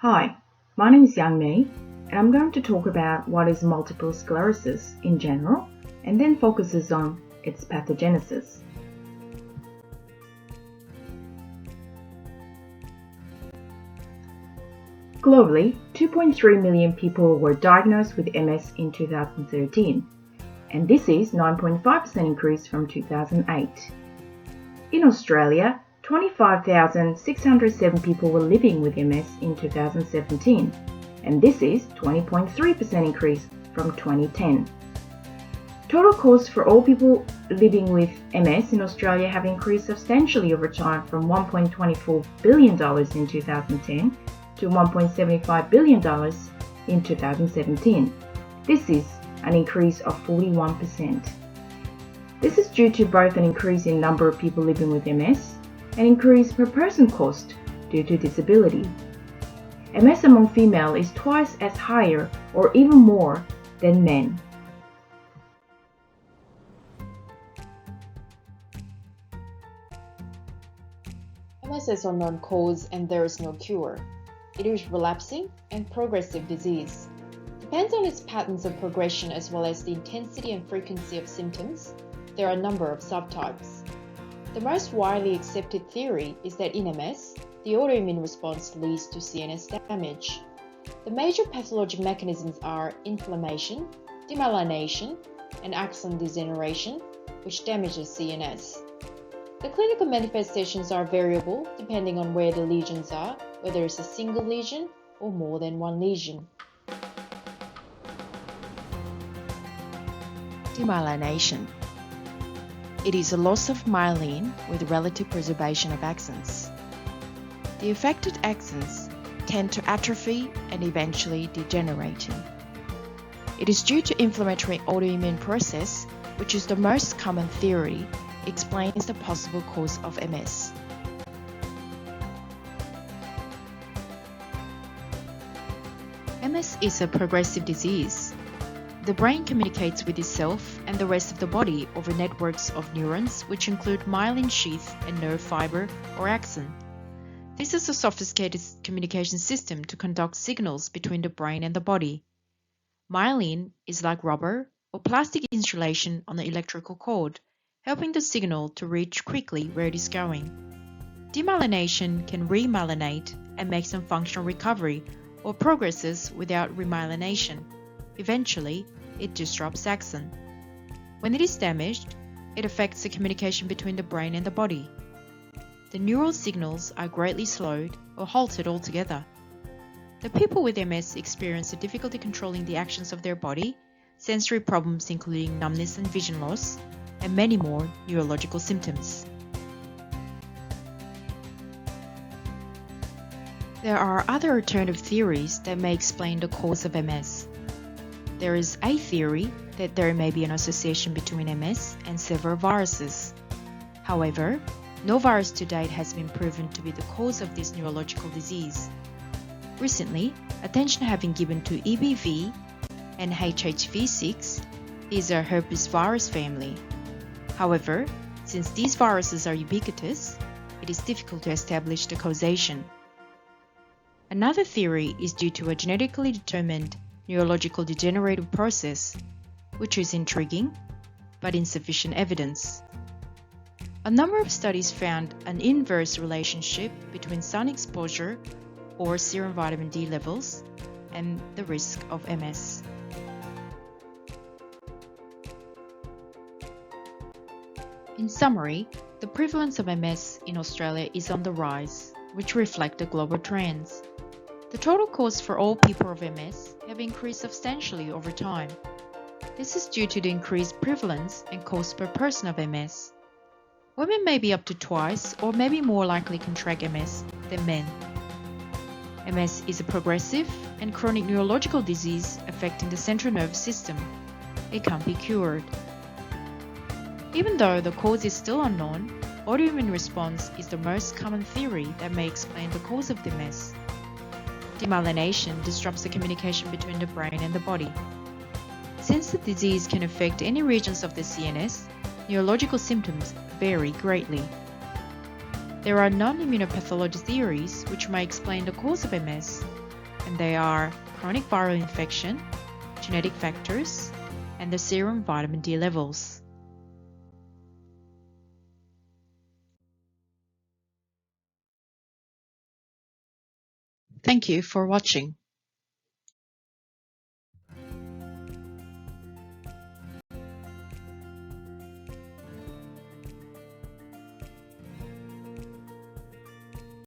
Hi, my name is Young Mei, and I'm going to talk about what is multiple sclerosis in general and then focuses on its pathogenesis. Globally, 2.3 million people were diagnosed with MS in 2013, and this is 9.5% increase from 2008. In Australia, 25,607 people were living with MS in 2017, and this is 20.3% increase from 2010. Total costs for all people living with MS in Australia have increased substantially over time from $1.24 billion in 2010 to $1.75 billion in 2017. This is an increase of 41%. This is due to both an increase in number of people living with MS and increase per person cost due to disability. MS among female is twice as higher or even more than men. MS is an unknown cause and there is no cure. It is relapsing and progressive disease. Depends on its patterns of progression as well as the intensity and frequency of symptoms. There are a number of subtypes. The most widely accepted theory is that in MS, the autoimmune response leads to CNS damage. The major pathologic mechanisms are inflammation, demyelination, and axon degeneration, which damages CNS. The clinical manifestations are variable depending on where the lesions are, whether it's a single lesion or more than one lesion. Demyelination. It is a loss of myelin with relative preservation of axons. The affected axons tend to atrophy and eventually degenerate. It is due to inflammatory autoimmune process, which is the most common theory, explains the possible cause of MS. MS is a progressive disease. The brain communicates with itself and the rest of the body over networks of neurons, which include myelin sheath and nerve fiber or axon. This is a sophisticated communication system to conduct signals between the brain and the body. Myelin is like rubber or plastic insulation on the electrical cord, helping the signal to reach quickly where it is going. Demyelination can remyelinate and make some functional recovery or progresses without remyelination. Eventually, it disrupts axon. When it is damaged, it affects the communication between the brain and the body. The neural signals are greatly slowed or halted altogether. The people with MS experience a difficulty controlling the actions of their body, sensory problems including numbness and vision loss, and many more neurological symptoms. There are other alternative theories that may explain the cause of MS. There is a theory that there may be an association between MS and several viruses. However, no virus to date has been proven to be the cause of this neurological disease. Recently, attention has been given to EBV and HHV6. These are herpes virus family. However, since these viruses are ubiquitous, it is difficult to establish the causation. Another theory is due to a genetically determined neurological degenerative process, which is intriguing, but insufficient evidence. A number of studies found an inverse relationship between sun exposure or serum vitamin D levels and the risk of MS. In summary, the prevalence of MS in Australia is on the rise, which reflect the global trends. The total costs for all people of MS have increased substantially over time. This is due to the increased prevalence and cost per person of MS. Women may be up to twice or maybe more likely contract MS than men. MS is a progressive and chronic neurological disease affecting the central nervous system. It can't be cured. Even though the cause is still unknown, autoimmune response is the most common theory that may explain the cause of the MS. Demyelination disrupts the communication between the brain and the body. Since the disease can affect any regions of the CNS, neurological symptoms vary greatly. There are non-immunopathology theories which may explain the cause of MS. and they are chronic viral infection, genetic factors, and the serum vitamin D levels. Thank you for watching.